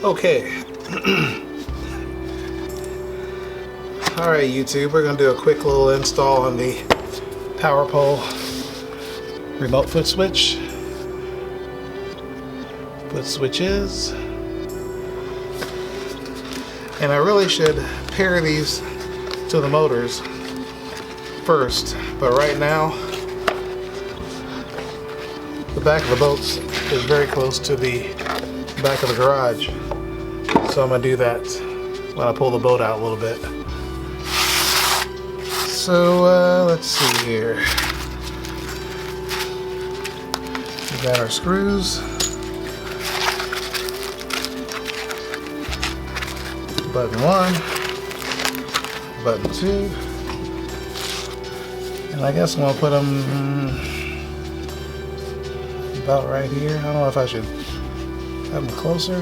Okay. Alright YouTube, we're going to do a quick little install on the power pole remote foot switch. Foot switches. And I really should pair these to the motors first, but right now the back of the boat is very close to the back of the garage, so I'm going to do that when I pull the boat out a little bit. So let's see here. We got our screws, button 1, button 2, and I guess I'm going to put them about right here. I don't know if I should have them closer.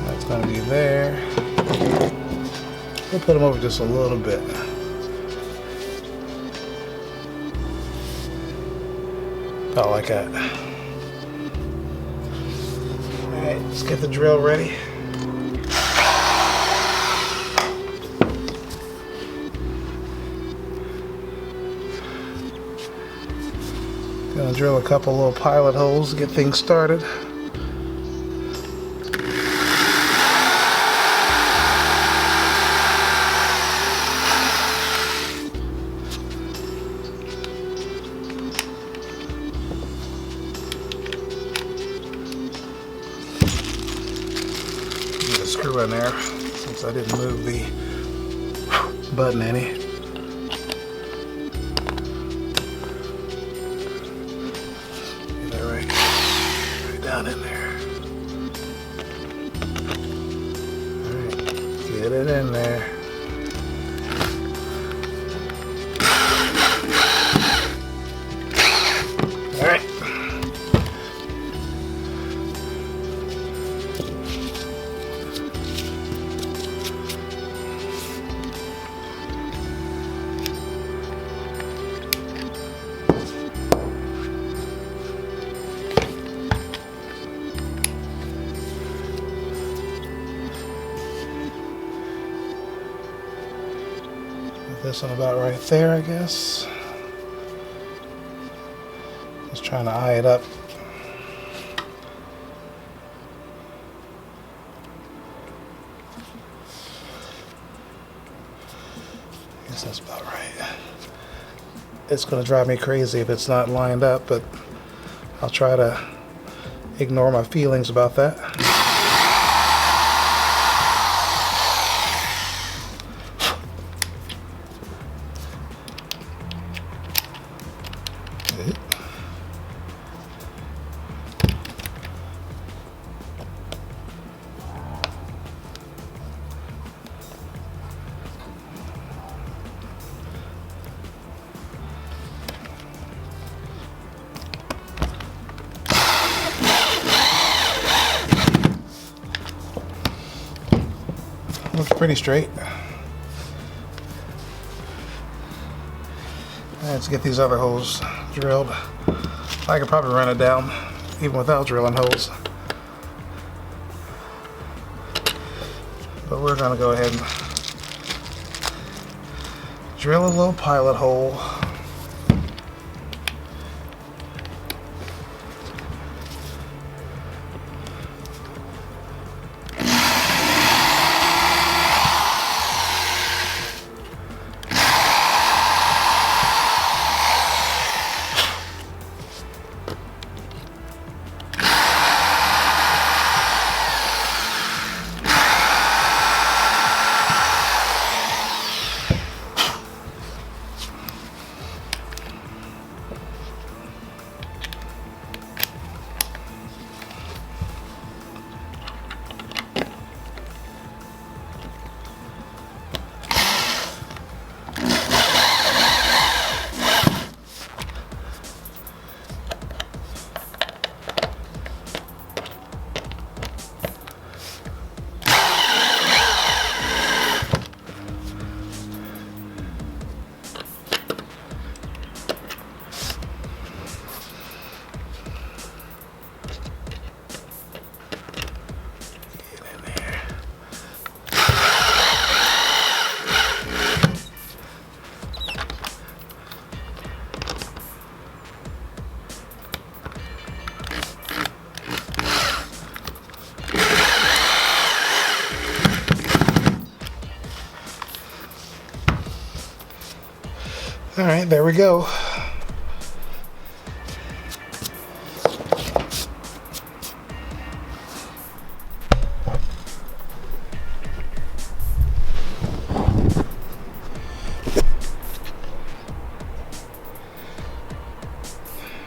That's going to be there. We'll put them over just a little bit. About like that. Alright, let's get the drill ready. Gonna drill a couple little pilot holes to get things started. Get a screw in there since I didn't move the button any. Down in there. Alright, get it in there. Alright. This one about right there, I guess. Just trying to eye it up. I guess that's about right. It's going to drive me crazy if it's not lined up, but I'll try to ignore my feelings about that. Looks pretty straight. Let's get these other holes drilled. I could probably run it down even without drilling holes. But we're going to go ahead and drill a little pilot hole. All right, there we go.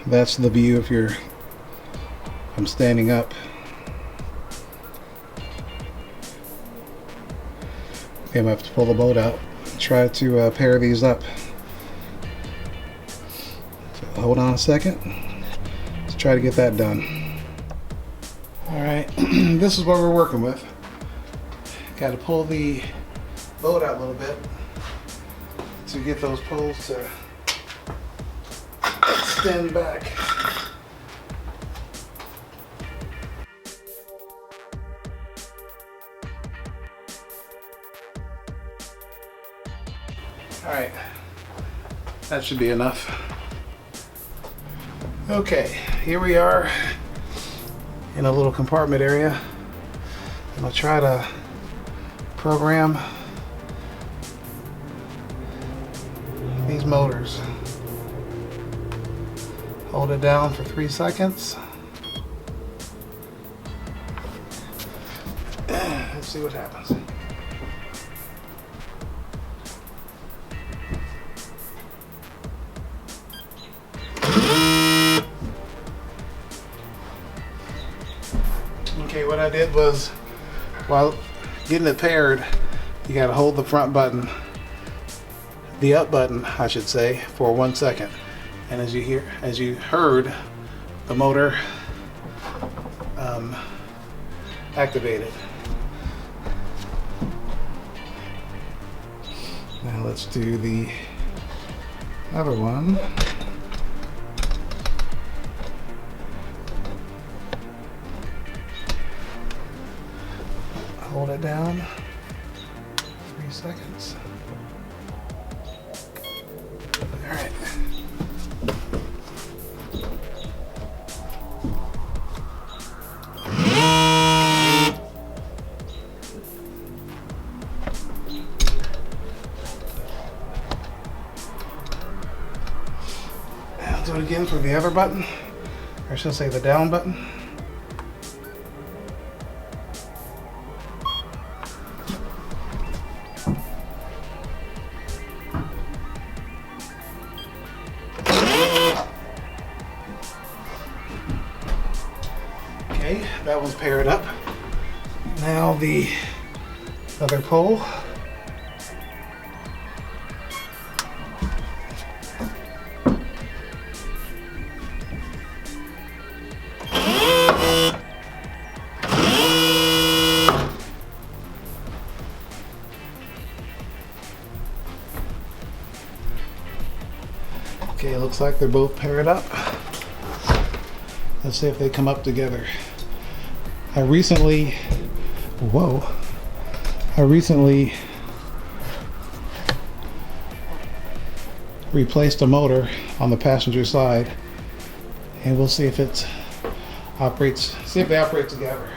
That's the view if I'm standing up. Okay, I'm gonna have to pull the boat out. Try to pair these up. So hold on a second. Let's try to get that done. All right, this is what we're working with. Got to pull the boat out a little bit to get those poles to extend back. All right, that should be enough. Okay, here we are in a little compartment area. I'm gonna try to program these motors. Hold it down for 3 seconds. Let's see what happens. Okay, what I did was, while getting it paired, you gotta hold the front button, the up button, I should say, for 1 second. And as you heard, the motor activated. Now let's do the other one. Hold it down 3 seconds. All right. I'll do it again for the other button, or I should say the down button. Okay, that one's paired up. Now the other pole. Okay, it looks like they're both paired up. Let's see if they come up together. I recently replaced a motor on the passenger side, and we'll see if it operates, see if they operate together.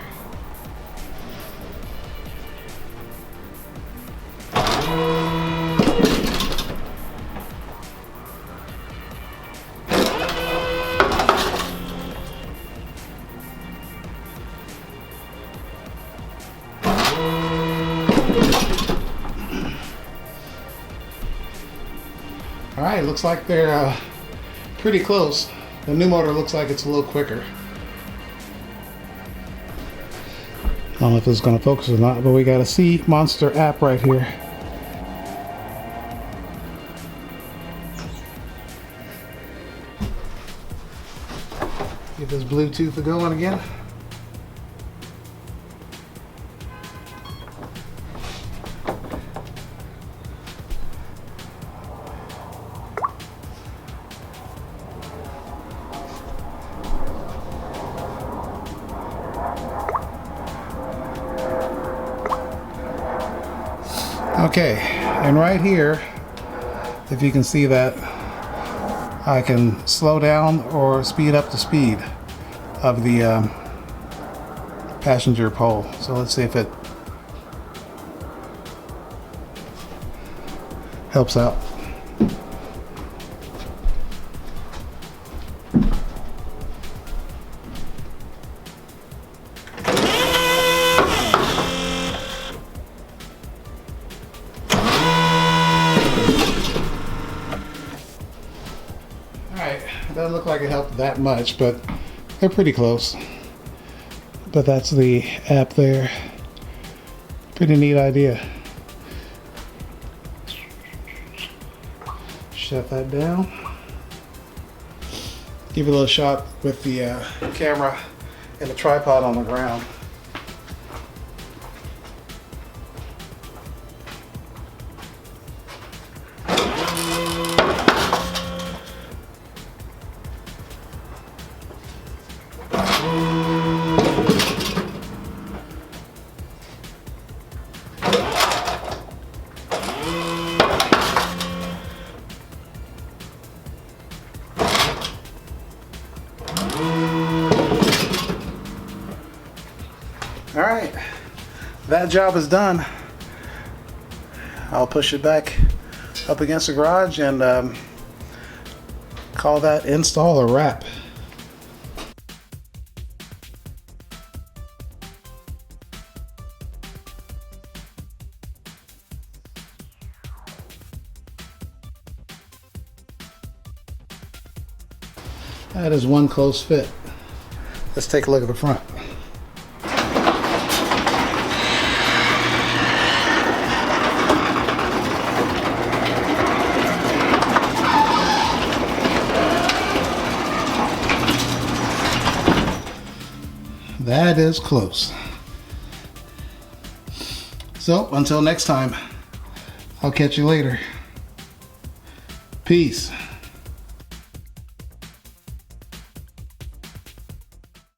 All right, looks like they're pretty close. The new motor looks like it's a little quicker. I don't know if this is going to focus or not, but we got a Sea Monster app right here. Get this Bluetooth going again. Okay, and right here, if you can see that, I can slow down or speed up the speed of the passenger pole. So let's see if it helps out. doesn't look like it helped that much, but they're pretty close. But that's the app there. Pretty neat idea. Shut that down. Give you a little shot with the camera and the tripod on the ground. All right, that job is done. I'll push it back up against the garage and call that install a wrap. That is one close fit. Let's take a look at the front. That is close. So until next time, I'll catch you later. Peace.